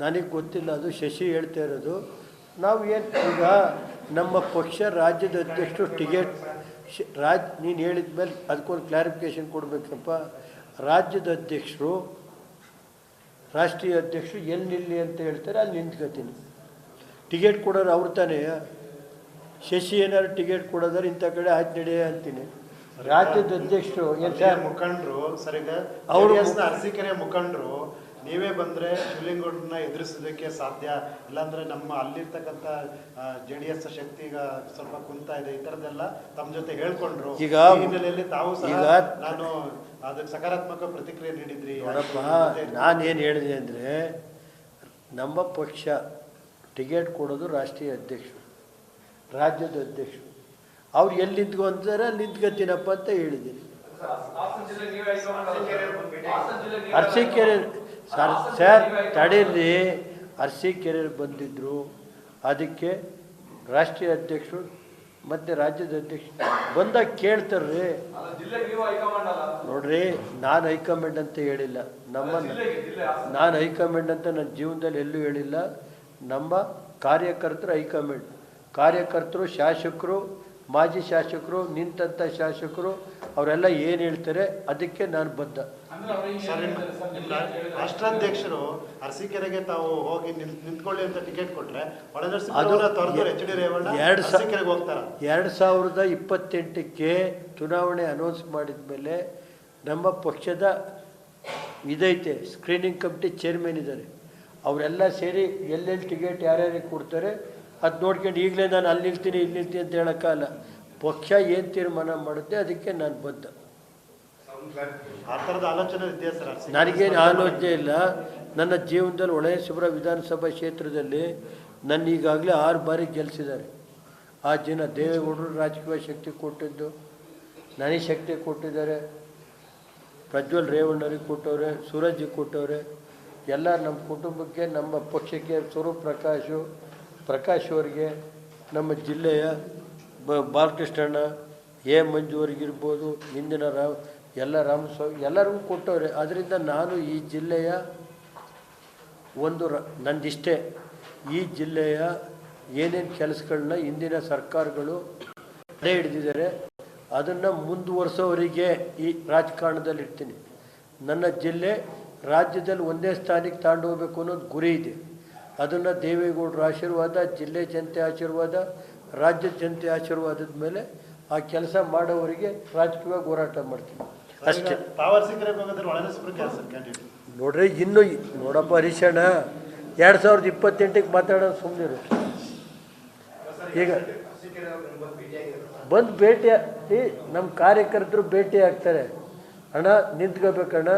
ನನಗೆ ಗೊತ್ತಿಲ್ಲ, ಅದು ಶಶಿ ಹೇಳ್ತಾ ಇರೋದು. ನಾವು ಏನು ಈಗ ನಮ್ಮ ಪಕ್ಷ ರಾಜ್ಯದ ಅಧ್ಯಕ್ಷರು ಟಿಕೆಟ್ ನೀನು ಹೇಳಿದ ಮೇಲೆ ಅದಕ್ಕೊಂದು ಕ್ಲಾರಿಫಿಕೇಷನ್ ಕೊಡಬೇಕಪ್ಪ. ರಾಜ್ಯದ ಅಧ್ಯಕ್ಷರು ರಾಷ್ಟ್ರೀಯ ಅಧ್ಯಕ್ಷರು ಎಲ್ಲಿ ನಿಲ್ಲಿ ಅಂತ ಹೇಳ್ತಾರೆ, ಅಲ್ಲಿ ನಿಂತ್ಕೋತೀನಿ. ಟಿಕೆಟ್ ಕೊಡೋರು ಅವ್ರು ತಾನೇ. ಶಶಿ ಏನಾದ್ರು ಟಿಕೆಟ್ ಕೊಡೋದಾರೆ ಇಂಥ ಕಡೆ ಆಯ್ತು ನಡೆಯ ಅಂತೀನಿ. ರಾಜ್ಯದ ಅಧ್ಯಕ್ಷರು ಮುಖಂಡರು ಸರಿಗ ಅವರು ಅರಸೀಕೆರೆ ಮುಖಂಡರು ನೀವೇ ಬಂದರೆ ಶಿವಲಿಂಗೌಡರನ್ನ ಎದುರಿಸೋದಕ್ಕೆ ಸಾಧ್ಯ, ಇಲ್ಲಾಂದರೆ ನಮ್ಮ ಅಲ್ಲಿರ್ತಕ್ಕಂಥ JDS ಶಕ್ತಿ ಈಗ ಸ್ವಲ್ಪ ಕುಂತಾ ಇದೆ, ಈ ಥರದ್ದೆಲ್ಲ ತಮ್ಮ ಜೊತೆ ಹೇಳ್ಕೊಂಡ್ರು. ಈಗ ಹಿನ್ನೆಲೆಯಲ್ಲಿ ತಾವು ಸಹ ನಾನು ಅದಕ್ಕೆ ಸಕಾರಾತ್ಮಕ ಪ್ರತಿಕ್ರಿಯೆ ನೀಡಿದ್ರಿ. ನೋಡಪ್ಪ, ನಾನೇನು ಹೇಳಿದೆ ಅಂದರೆ ನಮ್ಮ ಪಕ್ಷ ಟಿಕೆಟ್ ಕೊಡೋದು ರಾಷ್ಟ್ರೀಯ ಅಧ್ಯಕ್ಷರು, ರಾಜ್ಯದ ಅಧ್ಯಕ್ಷರು. ಅವ್ರು ಎಲ್ಲಿ ನಿಂತ್ಕೊಂತಾರೆ ಅಲ್ಲಿ ನಿಂತ್ಕೊತೀನಪ್ಪ ಅಂತ ಹೇಳಿದ್ದೀನಿ. ಅರಸೀಕೆರೆ ಸರ್ ತಡೀರಿ, ಅರಸೀಕೆರೆ ಬಂದಿದ್ದರು, ಅದಕ್ಕೆ ರಾಷ್ಟ್ರೀಯ ಅಧ್ಯಕ್ಷರು ಮತ್ತು ರಾಜ್ಯದ ಅಧ್ಯಕ್ಷರು ಬಂದಾಗ ಕೇಳ್ತಾರ್ರಿ. ನೋಡ್ರಿ, ನಾನು ಹೈಕಮಾಂಡ್ ಅಂತ ಹೇಳಿಲ್ಲ. ನಾನು ಹೈಕಮಾಂಡ್ ಅಂತ ನನ್ನ ಜೀವನದಲ್ಲಿ ಎಲ್ಲೂ ಹೇಳಿಲ್ಲ. ನಮ್ಮ ಕಾರ್ಯಕರ್ತರು ಹೈಕಮಾಂಡ್. ಕಾರ್ಯಕರ್ತರು, ಶಾಸಕರು, ಮಾಜಿ ಶಾಸಕರು, ನಿಂತಂಥ ಶಾಸಕರು ಅವರೆಲ್ಲ ಏನು ಹೇಳ್ತಾರೆ ಅದಕ್ಕೆ ನಾನು ಬದ್ಧ. ರಾಷ್ಟ್ರಾಧ್ಯಕ್ಷರು ಅರಸೀಕೆರೆಗೆ ತಾವು ಹೋಗಿ ನಿಂತ್ಕೊಳ್ಳಿ ಅಂತ ಟಿಕೆಟ್ ಕೊಟ್ಟರೆ ಅದು 2028ಕ್ಕೆ ಚುನಾವಣೆ ಅನೌನ್ಸ್ ಮಾಡಿದ ಮೇಲೆ ನಮ್ಮ ಪಕ್ಷದ ಇದೈತೆ, ಸ್ಕ್ರೀನಿಂಗ್ ಕಮಿಟಿ ಚೇರ್ಮನ್ ಇದ್ದಾರೆ, ಅವರೆಲ್ಲ ಸೇರಿ ಎಲ್ಲೆಲ್ಲಿ ಟಿಕೆಟ್ ಯಾರ್ಯಾರಿಗೆ ಕೊಡ್ತಾರೆ ಅದು ನೋಡ್ಕೊಂಡು ಈಗಲೇ ನಾನು ಅಲ್ಲಿ ನಿಲ್ತೀನಿ ಇಲ್ಲಿ ನಿಲ್ತೀನಿ ಅಂತ ಹೇಳೋಕ್ಕಲ್ಲ. ಪಕ್ಷ ಏನು ತೀರ್ಮಾನ ಮಾಡುತ್ತೆ ಅದಕ್ಕೆ ನಾನು ಬದ್ಧ. ನನಗೇನು ಆಲೋಚನೆ ಇಲ್ಲ. ನನ್ನ ಜೀವನದಲ್ಲಿ ಹೊಳೆನರಸೀಪುರ ವಿಧಾನಸಭಾ ಕ್ಷೇತ್ರದಲ್ಲಿ ನನ್ನ ಈಗಾಗಲೇ 6 ಬಾರಿ ಗೆಲ್ಲಿಸಿದ್ದಾರೆ. ಆ ಜನ ದೇವೇಗೌಡರು ರಾಜಕೀಯ ಶಕ್ತಿ ಕೊಟ್ಟಿದ್ದು, ನನಗೆ ಶಕ್ತಿ ಕೊಟ್ಟಿದ್ದಾರೆ, ಪ್ರಜ್ವಲ್ ರೇವಣ್ಣರಿಗೆ ಕೊಟ್ಟವ್ರೆ, ಸೂರಜ್ಗೆ ಕೊಟ್ಟವ್ರೆ, ಎಲ್ಲ ನಮ್ಮ ಕುಟುಂಬಕ್ಕೆ, ನಮ್ಮ ಪಕ್ಷಕ್ಕೆ, ಸ್ವರೂಪ್ ಪ್ರಕಾಶ್ ಅವರಿಗೆ, ನಮ್ಮ ಜಿಲ್ಲೆಯ ಬಾಲಕೃಷ್ಣಣ್ಣ, ಮಂಜು ಅವರಿಗಿರ್ಬೋದು, ಹಿಂದಿನ ರಾಮಸ್ವಾಮಿ ಎಲ್ಲರಿಗೂ ಕೊಟ್ಟವ್ರೆ. ಅದರಿಂದ ನಾನು ಈ ಜಿಲ್ಲೆಯ ನಂದಿಷ್ಟೇ, ಈ ಜಿಲ್ಲೆಯ ಏನೇನು ಕೆಲಸಗಳನ್ನ ಹಿಂದಿನ ಸರ್ಕಾರಗಳು ತಡೆ ಹಿಡಿದಿದ್ದಾರೆ ಅದನ್ನು ಮುಂದುವರಿಸೋವರಿಗೆ ಈ ರಾಜಕಾರಣದಲ್ಲಿ ಇರ್ತೀನಿ. ನನ್ನ ಜಿಲ್ಲೆ ರಾಜ್ಯದಲ್ಲಿ ಒಂದೇ ಸ್ಥಾನಕ್ಕೆ ತಗೊಂಡು ಹೋಗಬೇಕು ಅನ್ನೋದು ಗುರಿ ಇದೆ. ಅದನ್ನು ದೇವೇಗೌಡರ ಆಶೀರ್ವಾದ, ಜಿಲ್ಲೆ ಜನತೆ ಆಶೀರ್ವಾದ, ರಾಜ್ಯದ ಜನತೆ ಆಶೀರ್ವಾದದ ಮೇಲೆ ಆ ಕೆಲಸ ಮಾಡೋವರಿಗೆ ರಾಜಕೀಯವಾಗಿ ಹೋರಾಟ ಮಾಡ್ತೀನಿ ಅಷ್ಟೇ. ನೋಡ್ರಿ, ಇನ್ನು ನೋಡಪ್ಪ ಹರೀಶಣ್ಣ, 2028ಕ್ಕೆ ಮಾತಾಡೋದು ಸುಮ್ಮನಿರು. ಈಗ ಬಂದು ಭೇಟಿ ನಮ್ಮ ಕಾರ್ಯಕರ್ತರು ಭೇಟಿ ಆಗ್ತಾರೆ. ಅಣ್ಣ ನಿಂತ್ಕೋಬೇಕಣ್ಣ,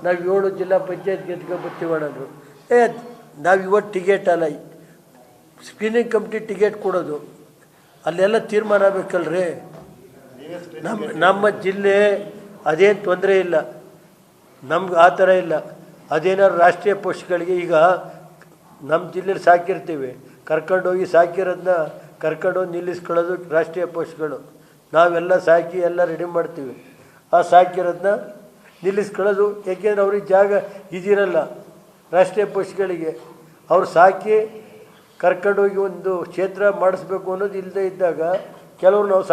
ನಾವು 7 ಜಿಲ್ಲಾ ಪಂಚಾಯತ್ ಗೆದ್ಕೊಬರ್ತೀವಣ್ಣಂದರು. ನಾವು ಇವತ್ತು ಟಿಕೆಟ್ ಅಲ್ಲ, ಸ್ಕ್ರೀನಿಂಗ್ ಕಮಿಟಿ ಟಿಕೆಟ್ ಕೊಡೋದು, ಅಲ್ಲೆಲ್ಲ ತೀರ್ಮಾನ ಆಗಬೇಕಲ್ರಿ. ನಮ್ಮ ಜಿಲ್ಲೆ ಅದೇನು ತೊಂದರೆ ಇಲ್ಲ, ನಮ್ಗೆ ಆ ಥರ ಇಲ್ಲ. ಅದೇನಾದ್ರು ರಾಷ್ಟ್ರೀಯ ಪಕ್ಷಗಳಿಗೆ ಈಗ ನಮ್ಮ ಜಿಲ್ಲೆಯಲ್ಲಿ ಸಾಕಿರ್ತೀವಿ, ಕರ್ಕೊಂಡೋಗಿ ಸಾಕಿರೋದನ್ನ ಕರ್ಕೊಂಡೋಗಿ ನಿಲ್ಲಿಸ್ಕೊಳ್ಳೋದು ರಾಷ್ಟ್ರೀಯ ಪಕ್ಷಗಳು. ನಾವೆಲ್ಲ ಸಾಕಿ ಎಲ್ಲ ರೆಡಿ ಮಾಡ್ತೀವಿ, ಆ ಸಾಕಿರೋದನ್ನ ನಿಲ್ಲಿಸ್ಕೊಳ್ಳೋದು. ಏಕೆಂದರೆ ಅವ್ರಿಗೆ ಜಾಗ ಇದಿರಲ್ಲ ರಾಷ್ಟ್ರೀಯ ಪಕ್ಷಗಳಿಗೆ. ಅವ್ರು ಸಾಕಿ ಕರ್ಕೊಂಡೋಗಿ ಒಂದು ಕ್ಷೇತ್ರ ಮಾಡಿಸ್ಬೇಕು ಅನ್ನೋದು ಇಲ್ಲದೆ ಇದ್ದಾಗ ಕೆಲವರು ನಾವು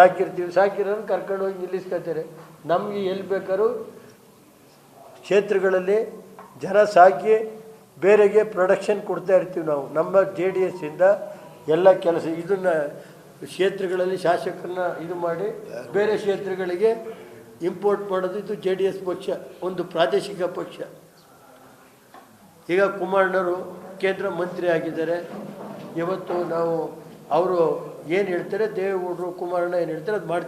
ಸಾಕಿರೋದು ಕರ್ಕೊಂಡೋಗಿ ನಿಲ್ಲಿಸ್ಕೊತಾರೆ. ನಮಗೆ ಎಲ್ಲಿ ಬೇಕಾದ್ರೂ ಕ್ಷೇತ್ರಗಳಲ್ಲಿ ಜನ ಸಾಕಿ ಬೇರೆಗೆ ಪ್ರೊಡಕ್ಷನ್ ಕೊಡ್ತಾ ಇರ್ತೀವಿ ನಾವು. ನಮ್ಮ JDS ಇಂದ ಎಲ್ಲ ಕೆಲಸ ಇದನ್ನು ಕ್ಷೇತ್ರಗಳಲ್ಲಿ ಶಾಸಕರನ್ನ ಇದು ಮಾಡಿ ಬೇರೆ ಕ್ಷೇತ್ರಗಳಿಗೆ ಇಂಪೋರ್ಟ್ ಮಾಡೋದು ಇದು JDS ಪಕ್ಷ, ಒಂದು ಪ್ರಾದೇಶಿಕ ಪಕ್ಷ. ಈಗ ಕುಮಾರಣ್ಣವರು ಕೇಂದ್ರ ಮಂತ್ರಿ ಆಗಿದ್ದಾರೆ. ಇವತ್ತು ನಾವು ಅವರು ಏನು ಹೇಳ್ತಾರೆ, ದೇವೇಗೌಡರು ಕುಮಾರಣ್ಣ ಏನು ಹೇಳ್ತಾರೆ ಅದು ಮಾಡ್ತೀವಿ.